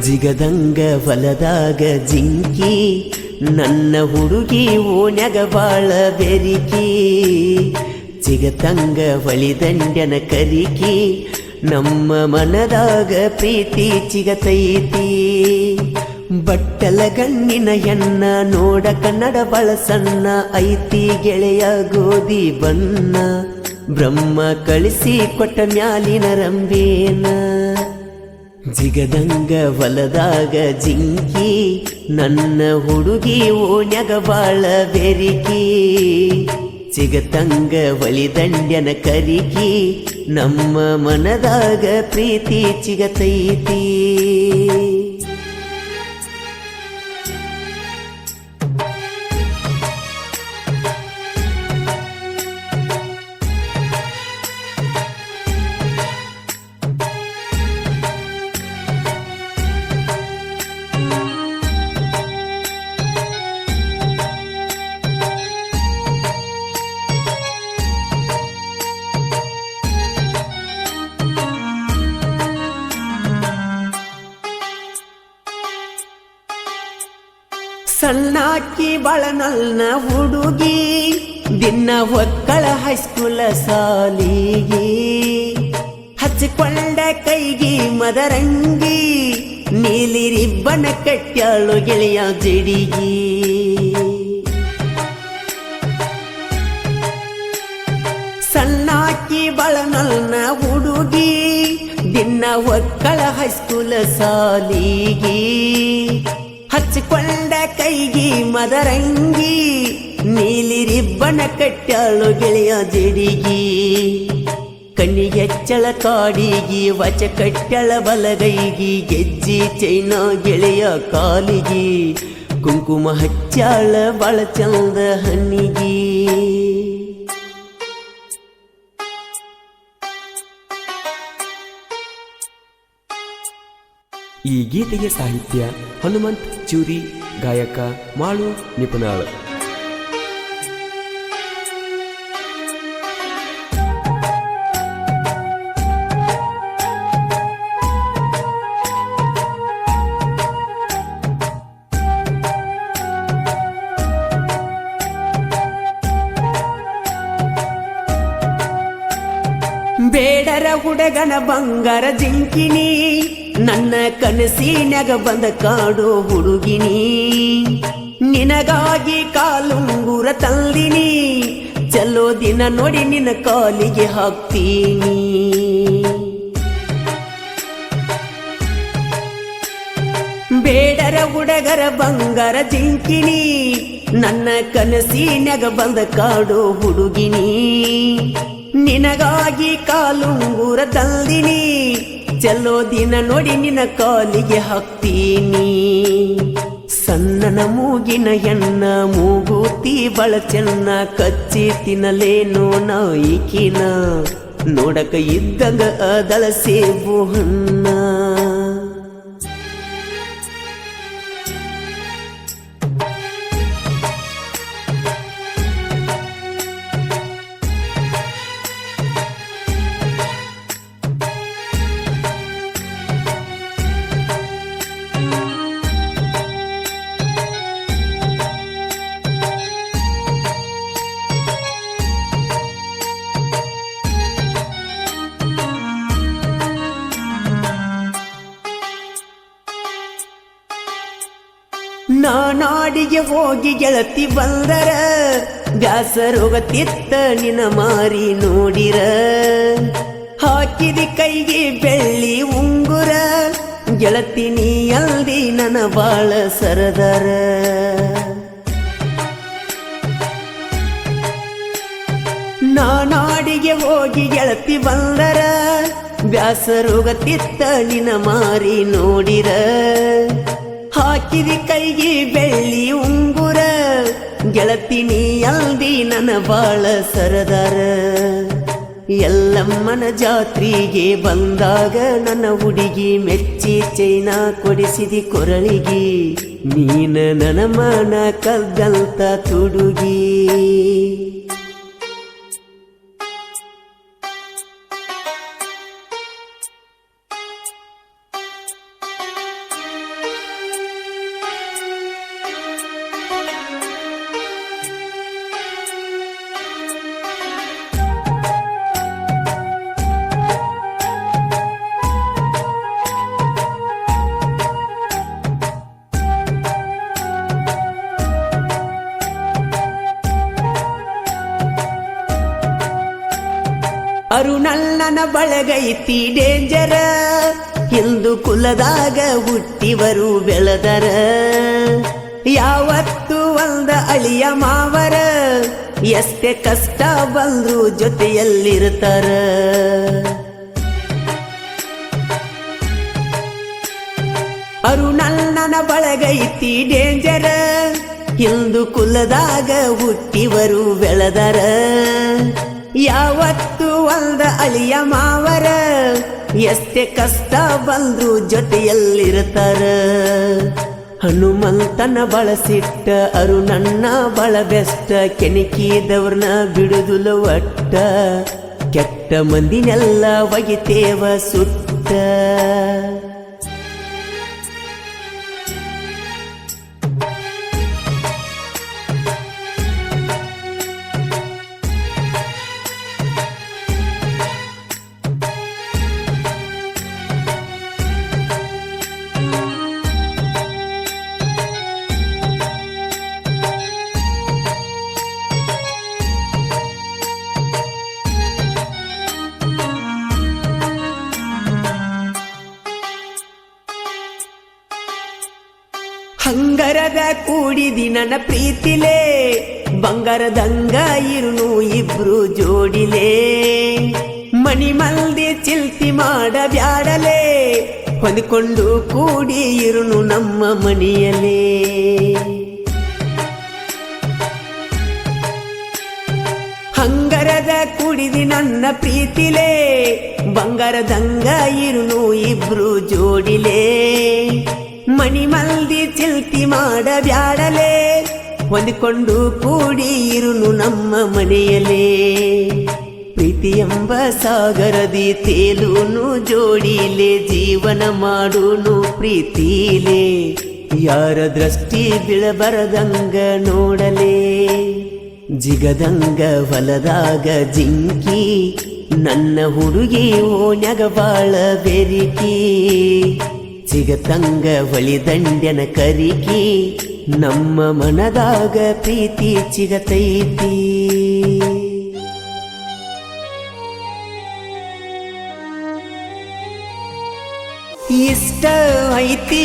ಜಿಗದಂಗ ಹೊಲದಾಗ ಜಿಂಕಿ ನನ್ನ ಹುಡುಗಿ ಓಣ್ಯಾಗ ಬಾಳ ಬೆರಿಕಿ ಚಿಗತಂಗ ಹೊಳಿದಂಡ್ಯನ ಕರಿಕಿ ನಮ್ಮ ಮನದಾಗ ಪ್ರೀತಿ ಚಿಗತೈತಿ ಬಟ್ಟಲ ಗಣ್ಣಿನ ಹೆಣ್ಣ ನೋಡ ಕನ್ನಡ ಬಳ ಸಣ್ಣ ಐತಿ ಗೆಳೆಯ ಗೋಧಿ ಬಣ್ಣ ಬ್ರಹ್ಮ ಕಳಿಸಿ ಕೊಟ್ಟ ಮ್ಯಾಲಿನ ರಂಬೇನ ಜಿಗದಂಗ ಹೊಲದಾಗ ಜಿಂಕಿ ನನ್ನ ಹುಡುಗಿ ಓಣ್ಯಾಗ ಬಾಳ ಬೆರಿಕಿ ಚಿಗತಂಗ ಹೊಳಿದಂಡ್ಯನ ಕರಿಕಿ ನಮ್ಮ ಮನದಾಗ ಪ್ರೀತಿ ಚಿಗತೈತಿ ಸಣ್ಣಾಕಿ ಬಳನಲ್ನ ಹುಡುಗಿ ದಿನ ಒಕ್ಕಳ ಹೈಸ್ಕೂಲ ಸಾಲಿಗಿ ಹಚ್ಚಿಕೊಂಡ ಕೈಗಿ ಮದರಂಗಿ ನೀಲಿ ರಿಬ್ಬನ ಕಟ್ಯಾಳು ಗೆಳೆಯ ಜಡಿಗಿ ಸಣ್ಣಾಕಿ ಬಳನಲ್ನ ಹುಡುಗಿ ದಿನ ಒಕ್ಕಳ ಹೈಸ್ಕೂಲ ಸಾಲಿಗಿ ಹಚ್ಚಿಕೊಂಡ ಕೈಗಿ ಮದರಂಗಿ ನೀಲಿ ರಿಬ್ಬನ ಕಟ್ಟಾಳು ಗೆಳೆಯ ಜಡಿಗಿ ಕಣ್ಣಿಗೆಚ್ಚಳ ಕಾಡಿಗಿ ವಚ ಕಟ್ಟಳ ಬಲಗೈಗಿ ಗೆಜ್ಜಿ ಚೈನ ಗೆಳೆಯ ಕಾಲಿಗಿ ಕುಂಕುಮ ಹಚ್ಚಾಳ ಬಳ ಚಂದ ಹಣ್ಣಿಗಿ ಈ ಗೀತೆಗೆ ಸಾಹಿತ್ಯ ಹನುಮಂತ್ ಚೂರಿ, ಗಾಯಕ ಮಾಳು ನಿಪುಣಾಳ್. ಬೇಡರ ಹುಡುಗನ ಬಂಗಾರ ಜಿಂಕಿನಿ ನನ್ನ ಕನಸಿನ್ಯಾಗ ಬಂದ ಕಾಡೋ ಹುಡುಗಿನಿ ನಿನಗಾಗಿ ಕಾಲುಂಗುರ ತಂದಿನಿ ಚಲೋ ದಿನ ನೋಡಿ ನಿನ್ನ ಕಾಲಿಗೆ ಹಾಕ್ತೀನಿ ಬೇಡರ ಹುಡುಗರ ಬಂಗಾರ ಜಿಂಕಿನಿ ನನ್ನ ಕನಸಿನ್ಯಾಗ ಬಂದ ಕಾಡೋ ಹುಡುಗಿನಿ ನಿನಗಾಗಿ ಕಾಲುಂಗುರ ತಂದಿನಿ ಚಲೋ ದಿನ ನೋಡಿ ನಿನ್ನ ಕಾಲಿಗೆ ಹಾಕ್ತೀನಿ ಸಣ್ಣನ ಮೂಗಿನ ಹೆಣ್ಣ ಮೂಗೂತಿ ಬಳ ಚೆನ್ನ ಕಚ್ಚಿ ತಿನ್ನಲೇನೋ ನಾಯಿಕಿನ ನೋಡಕ ಇದ್ದಂಗ ಅದಳ ಸೇಬು ಹಣ್ಣ ನಾಡಿಗೆ ಹೋಗಿ ಗೆಳತಿ ಬಂದರ ಬ್ಯಾಸರೋಗತಿತ್ತ ನಿನ ಮಾರಿ ನೋಡಿರ ಹಾಕಿದಿ ಕೈಗೆ ಬೆಳ್ಳಿ ಉಂಗುರ ಗೆಳತಿ ನೀ ಅಲ್ದಿ ನನ್ನ ಬಾಳ ಸರದರ ನಾಡಿಗೆ ಹೋಗಿ ಗೆಳತಿ ಬಂದರ ಬ್ಯಾಸರೋಗತಿತ್ತ ನಿನ ಮಾರಿ ನೋಡಿರ ಹಾಕಿದಿ ಕೈಗೆ ಬೆಳ್ಳಿ ಉಂಗುರ ಗೆಳತಿ ನೀ ಅಲ್ದಿ ನನ್ನ ಬಾಳ ಸರದಾರ ಎಲ್ಲಮ್ಮನ ಜಾತ್ರೆಗೆ ಬಂದಾಗ ನನ್ನ ಹುಡುಗಿ ಮೆಚ್ಚಿ ಚೈನಾ ಕೊಡಿಸಿದಿ ಕೊರಳಿಗಿ ನೀನ ನನ್ನ ಮನ ಕಲ್ದಂತ ತುಡುಗಿ ಅರುಣಣ್ಣನ ಬಳಗೈತಿ ಡೇಂಜರ ಹಿಂದೂ ಕುಲದಾಗ ಹುಟ್ಟಿವರು ಬೆಳೆದರ ಯಾವತ್ತು ಒಂದ ಅಳಿಯ ಮಾವರ ಎಷ್ಟೇ ಕಷ್ಟ ಬಂದ್ರು ಜೊತೆಯಲ್ಲಿರ್ತಾರ ಅರುಣಣ್ಣನ ಬಳಗೈತಿ ಡೇಂಜರ ಹಿಂದೂ ಕುಲದಾಗ ಹುಟ್ಟಿವರು ಬೆಳೆದರ ಯಾವತ್ತು ಒಂದ ಅಳಿಯ ಮಾವರ ಎಷ್ಟೇ ಕಷ್ಟ ಬಂದ್ರು ಜೊತೆಯಲ್ಲಿರ್ತಾರ ಹನುಮಂತನ ಬಳಸಿಟ್ಟ ಅರುಣಣ್ಣ ಬಳ ಬೆಷ್ಟ ಕೆಣಕಿದವ್ರನ್ನ ಬಿಡುದುಲ ಒಟ್ಟ ಕೆಟ್ಟ ಮಂದಿನೆಲ್ಲ ಒಗಿತೇವ ಸುಟ್ಟ ಹಂಗರದ ಕೂಡಿದಿ ನನ್ನ ಪ್ರೀತಿಲೇ ಬಂಗಾರದಂಗ ಇರುನು ಇಬ್ರು ಜೋಡಿಲೇ ಮಣಿ ಮಲ್ದಿ ಚಿಲ್ತಿ ಮಾಡ ಬ್ಯಾಡಲೇ ಹೊಂದಿಕೊಂಡು ಕೂಡಿ ಇರುನು ನಮ್ಮ ಮನೆಯಲೇ ಹಂಗರದ ಕೂಡಿದಿ ನನ್ನ ಪ್ರೀತಿಲೇ ಬಂಗಾರದಂಗ ಇರುನು ಇಬ್ರು ಜೋಡಿಲೇ ಮಣಿ ಮಲ್ದಿ ಚಿಲ್ತಿ ಮಾಡ ಬ್ಯಾಡಲೇ ಹೊಂದಿಕೊಂಡು ಕೂಡಿ ಇರುನು ನಮ್ಮ ಮನೆಯಲೇ ಪ್ರೀತಿ ಎಂಬ ಸಾಗರದಿ ತೇಲುನು ಜೋಡಿಲೆ ಜೀವನ ಮಾಡುನು ಪ್ರೀತಿಲೇ ಯಾರ ದೃಷ್ಟಿ ಬೀಳಬರದಂಗ ನೋಡಲೇ ಜಿಗದಂಗ ಹೊಲದಾಗ ಜಿಂಕಿ ನನ್ನ ಹುಡುಗಿ ಓಣ್ಯಾಗ ಬಾಳ ಬೆರಿಕಿ ಸಿಗತಂಗ ಹೊಳಿದಂಡ್ಯನ ಕರಿಕಿ ನಮ್ಮ ಮನದಾಗ ಪ್ರೀತಿ ಚಿಗತೈತಿ ಇಷ್ಟ ಐತಿ